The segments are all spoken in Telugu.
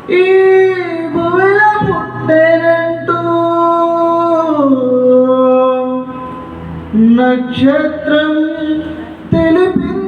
ఈ భూమిలో పుట్టేనంటూ నక్షత్రం తెలిపిందిలే.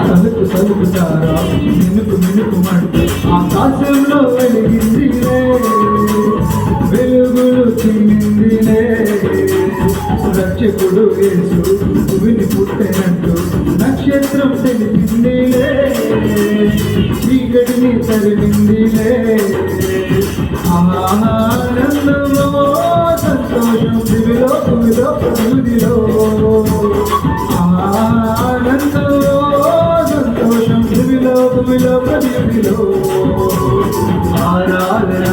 తలుపు తలుపుతారా మినుకు మినుకుమంటూ ఆకాశంలో వెలిగిందిలే, వెలుగులు చిమ్మిందిలే. రక్షకుడు యేసు భూమిని పుట్టినట్టు నక్షత్రం తెలిపిందిలే, చీకటిని తరిమిందిలే. ఆనందంలో సంతోషం దివిలో భూమిలో ప్రకృతిలో, ఆనందంలో సంతోషం దివిలో భూమిలో ప్రకృతిలో. ఆరాధన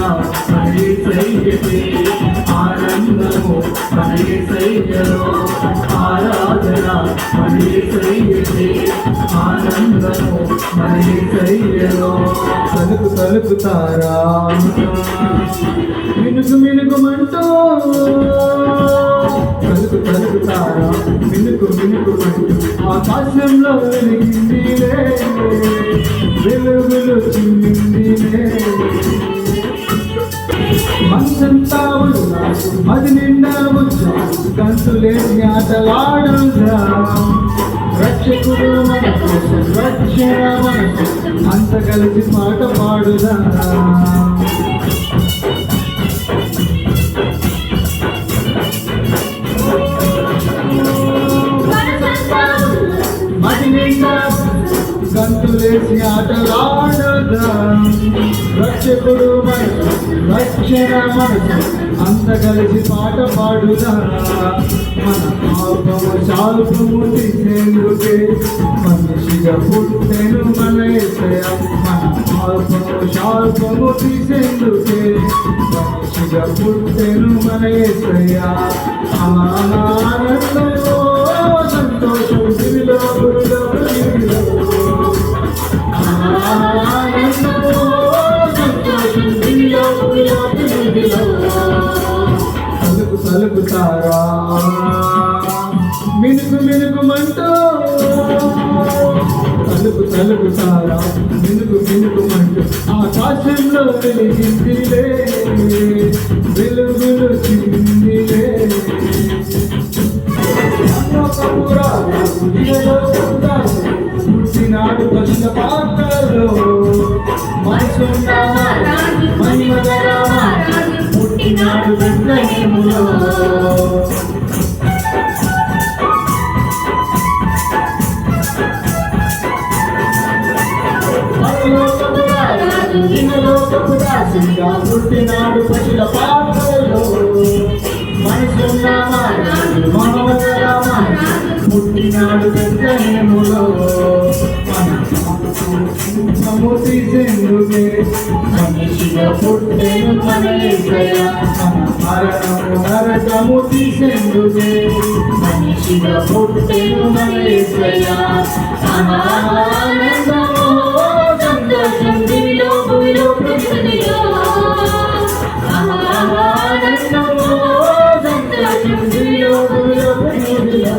యేసయ్యకే, ఆనందము యేసయ్యలో. ఆరాధన యేసయ్యకే, ఆనందము యేసయ్యలో. తలుపు తలుపుతారా మినుకు మినుకుమంటూ, తలుపు తలుపుతారా మినుకు మినుకుమంటూ ఆకాశంలో వెలిగిందిలే, వెలుగులు చిమ్మిందిలే. మనసంతా ఉల్లాసు అది నిండా ఉత్సాహం, గంతులేసి ఆటలాడుదా. రక్షకుడు మన కోసం రక్షణ మనసు, అంత కలిసి పాట పాడుదా. మది నిండా గంతులేసి ఆటలాడుదా. రక్షకుడు మనసు రక్షణ మనసు, అంత కలిసి పాట పాడుదా. మన పాపము శాల్పము తీసేందుకే మనిషిగా పుట్టెను మన యేసయ్య. మన పాపము శాల్పము తీసేందుకే మనిషిగా పుట్టెను మన యేసయ్య. ఆనందంలో సంతోషం దివిలో గుడిలో దివిలో, ఆనందంలో సంతోషం దివిలో గుడిలో దివిలో. తలుపు తలుపుతారా మినుకు మినుకుమంటూ, తలుపు తలుపుతారా మినుకు మినుకుమంటూ ఆకాశంలో వెలిగిందిలే, వెలుగులు చిమ్మిందిలే. పుట్టినాడు పశుల పాత్రలో, మనసున్నామా మహిమగలమా, పుట్టినాడు బెత్లెహేములో. పుట్టినాడు పశుల పాత్రలో, మనసున్నామా మహిమగలమా, పుట్టినాడు బెత్లెహేములో. తీసేందుకే మనిషిగా పుట్టెను మన యేసయ్య. మరణము నరకము తీసేందుకే మనిషిగా పుట్టెను మన యేసయ్య. ఆనందము సంతోషం దివిలో భూమిలో ప్రకృతిలో, ఆనందము సంతోషం దివిలో భూమిలో ప్రకృతిలో.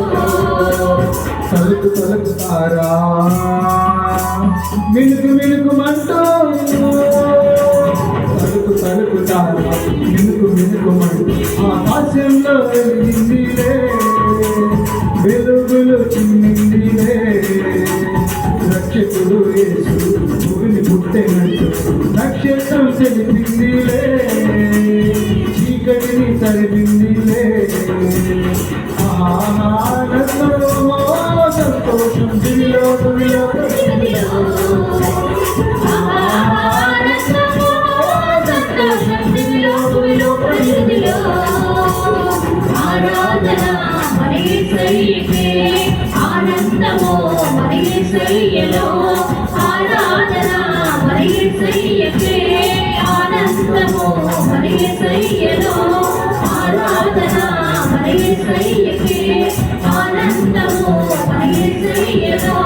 తలుపు తలుపుతారా మినుకు మినుకుమంటూ, తలుపు తలుపుతారా మినుకు మినుకుమంటూ ఆకాశంలో వెలిగిందిలే, వెలుగులు చిమ్మిందిలే. రక్షకుడు యేసు భూమిని పుట్టినట్టు నక్షత్రం తెలిపిందిలే, చీకటిని తరిమిందిలే. ఆనందంలో సంతోషం దివిలో భూమిలో ఆరాధన మన యేసయ్యకే, ఆనందము మన యేసయ్యలో. ఆరాధన మన యేసయ్యకే, ఆనందము యేసయ్యకే ఆనందము మన యేసయ్యలో